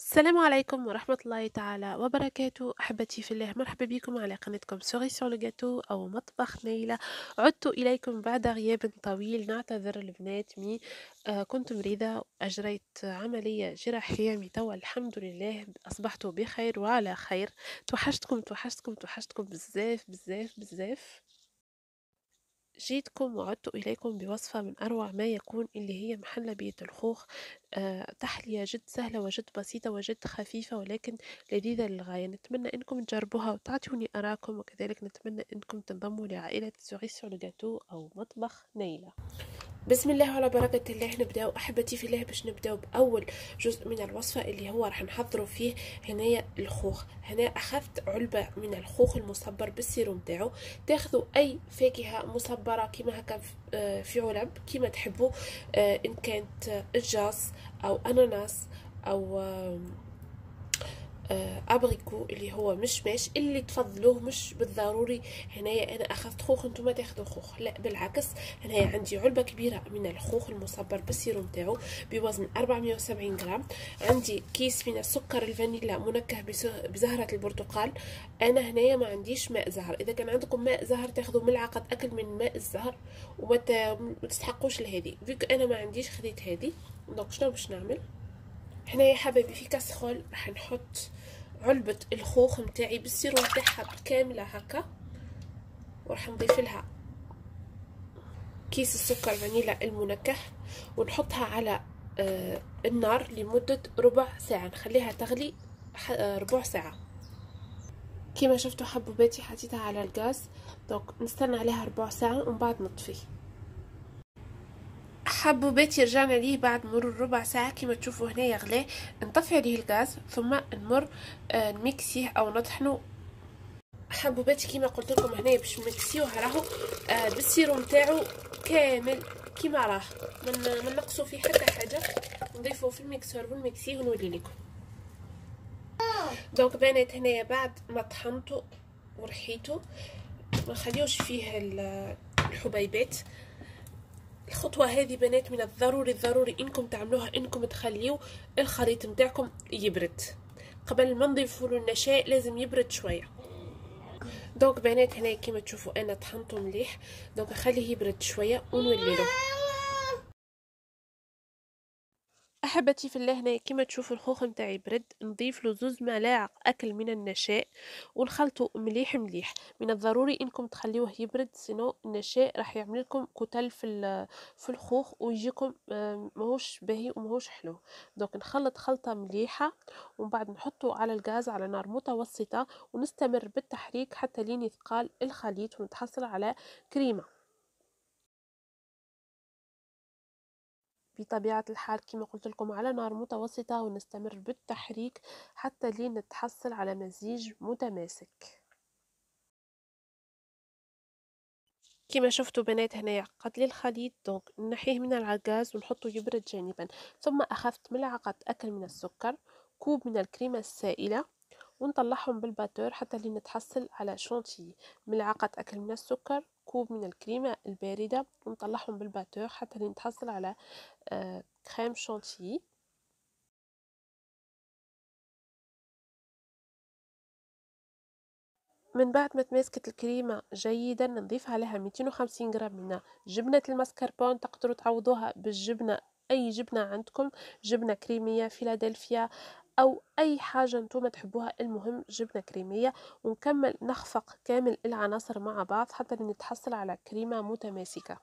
السلام عليكم ورحمة الله تعالى وبركاته. أحبتي في الله، مرحبا بكم على قناتكم سوري سور جاتو أو مطبخ نيلة. عدت إليكم بعد غياب طويل، نعتذر البنات مي كنت مريضة، أجريت عملية جراحية مي توا الحمد لله أصبحت بخير وعلى خير. توحشتكم توحشتكم توحشتكم بزاف بزاف بزاف. جيتكم وعدت إليكم بوصفة من أروع ما يكون، اللي هي محلبية الخوخ. تحلية جد سهلة وجد بسيطة وجد خفيفة، ولكن لذيذة للغاية. نتمنى أنكم تجربوها وتعطوني أراءكم، وكذلك نتمنى أنكم تنضموا لعائلة سوري سور جاتو أو مطبخ نيلة. بسم الله وعلى بركة الله. نبداو أحبتي في الله باش نبداو بأول جزء من الوصفة، اللي هو راح نحضروا فيه هنايا الخوخ. هنا أخذت علبة من الخوخ المصبر بالسيروم تاعو. تاخذوا أي فاكهة مصبرة كيما هكا في علب كيما تحبوا، إن كانت الجاز أو أناناس أو ابريكو اللي هو مشماش، اللي تفضلوه. مش بالضروري هنايا انا اخذت خوخ انتم تاخذوا خوخ، لا بالعكس. هنايا عندي علبه كبيره من الخوخ المصبر بالسيروم تاعو بوزن 470 غرام. عندي كيس من السكر الفانيلا منكه بزهره البرتقال. انا هنايا ما عنديش ماء زهر، اذا كان عندكم ماء زهر تاخذوا ملعقه اكل من ماء الزهر وما تستحقوش لهذه. فيك انا ما عنديش خذيت هذه. دونك شنو باش نعمل؟ هنا يا حبايبي في كاسرول راح نحط علبة الخوخ متاعي بالسيروم تاعها كاملة هكا، وراح نضيف لها كيس السكر فانيلا المنكه، ونحطها على النار لمدة ربع ساعة. نخليها تغلي ربع ساعة. كما شفتوا حبوباتي حطيتها على الغاز، دونك نستنى عليها ربع ساعة ومن بعد نطفي. حبوباتي رجعنا ليه بعد مرور ربع ساعة. كما تشوفوا هنا يغلي، نطفي عليه الغاز ثم نمر نمكسيه او نطحنه. حبوباتي كما قلت لكم هنا باش نمكسيوها راهو بالسيروم تاعو كامل كما راه، من نقصوا فيه حتى حاجة. نضيفوه في الميكسور ونمكسيه ونولي لكم. دونك بنات هنايا بعد ما طحنته ورحيته، ما نخليوش فيه الحبيبات. الخطوة هذه بنات من الضروري انكم تعملوها، انكم تخليو الخليط متاعكم يبرد قبل ما نضيفوا له النشاء، لازم يبرد شويه. دونك بنات هنا كيما تشوفوا انا طحنته مليح، دونك نخليه يبرد شويه ونولي له. احبتي في الله، هنا كما تشوفوا الخوخ نتاعي برد. نضيف له 2 ملاعق اكل من النشاء ونخلطه مليح مليح. من الضروري انكم تخليوه يبرد، سينو النشاء راح يعمل لكم كتل في الخوخ ويجيكم ماهوش باهي وماهوش حلو. دونك نخلط خلطه مليحه ومن بعد نحطه على الغاز على نار متوسطه، ونستمر بالتحريك حتى لين يثقل الخليط ونتحصل على كريمه. بطبيعة الحال كما قلت لكم على نار متوسطة، ونستمر بالتحريك حتى لين نتحصل على مزيج متماسك. كما شفتوا بنات هنايا قد لي الخليط، دونك نحيه من الغاز ونحطه يبرد جانبا. ثم أخذت ملعقة أكل من السكر، كوب من الكريمة السائلة، ونطلعهم بالباتور حتى لين نتحصل على شونتيي. ملعقة أكل من السكر، كوب من الكريمة الباردة، ونطلعهم بالباتور حتى لين نتحصل على كريم شونتيي. من بعد ما تماسكت الكريمة جيدا، نضيف عليها 250 غرام من جبنة المسكربون. تقدروا تعوضوها بالجبنة، أي جبنة عندكم، جبنة كريمية فيلادلفيا أو أي حاجة انتم تحبوها، المهم جبنة كريمية. ونكمل نخفق كامل العناصر مع بعض حتى نتحصل على كريمة متماسكة.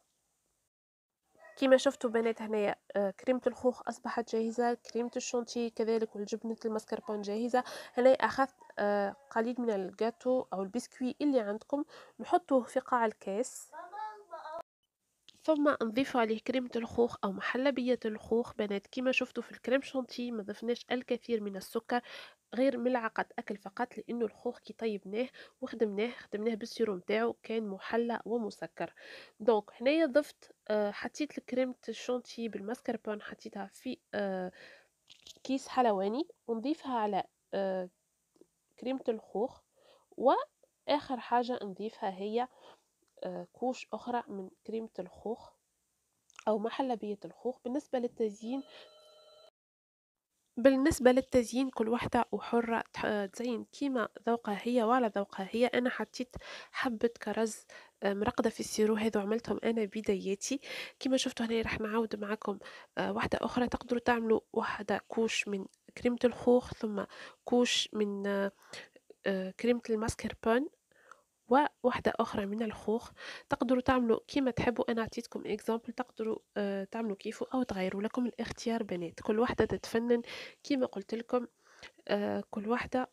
كما شفتوا بنات هنايا كريمة الخوخ أصبحت جاهزة، كريمة الشونتي كذلك والجبنة المسكربون جاهزة. هنا أخذت قليل من الجاتو أو البسكوي اللي عندكم، نحطوه في قاع الكاس، ثم نضيف عليه كريمة الخوخ أو محلبية الخوخ. بنات كما شفتوا في الكريم شانتي ما ضفناش الكثير من السكر، غير ملعقة أكل فقط، لأنه الخوخ كي طيبناه خدمناه بالسيروم تاعو كان محلى ومسكر. دونك هنايا ضفت حطيت الكريمة الشانتي بالمسكربون، حطيتها في كيس حلواني، ونضيفها على آه، كريمة الخوخ. وآخر حاجة نضيفها هي كوش أخرى من كريمة الخوخ أو محلبية الخوخ. بالنسبة للتزيين بالنسبة للتزيين كل وحدة وحرة تزين كيما ذوقها هي وعلى ذوقها هي. أنا حطيت حبة كرز مرقدة في السيرو، هذو عملتهم أنا بيدياتي. كيما شفتوا هنا راح نعاود معاكم واحدة أخرى. تقدروا تعملوا واحدة كوش من كريمة الخوخ، ثم كوش من كريمة الماسكربون، وواحدة أخرى من الخوخ. تقدروا تعملوا كيما تحبوا، أنا عطيتكم example، تقدروا تعملوا كيفه أو تغيروا، لكم الاختيار بنات. كل واحدة تتفنن كيما قلت لكم. كل واحدة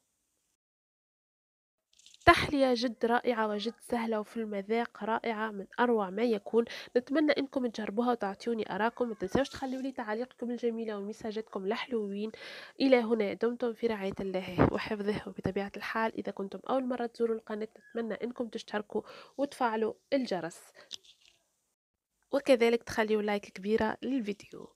تحلية جد رائعة وجد سهلة، وفي المذاق رائعة من أروع ما يكون. نتمنى إنكم تجربوها وتعطوني أراكم. ما تنسوش تخلوا لي تعاليقكم الجميلة ومساجاتكم الحلوين. إلى هنا دمتم في رعاية الله وحفظه. وبطبيعة الحال إذا كنتم أول مرة تزوروا القناة نتمنى إنكم تشتركوا وتفعلوا الجرس، وكذلك تخليوا لايك كبيرة للفيديو.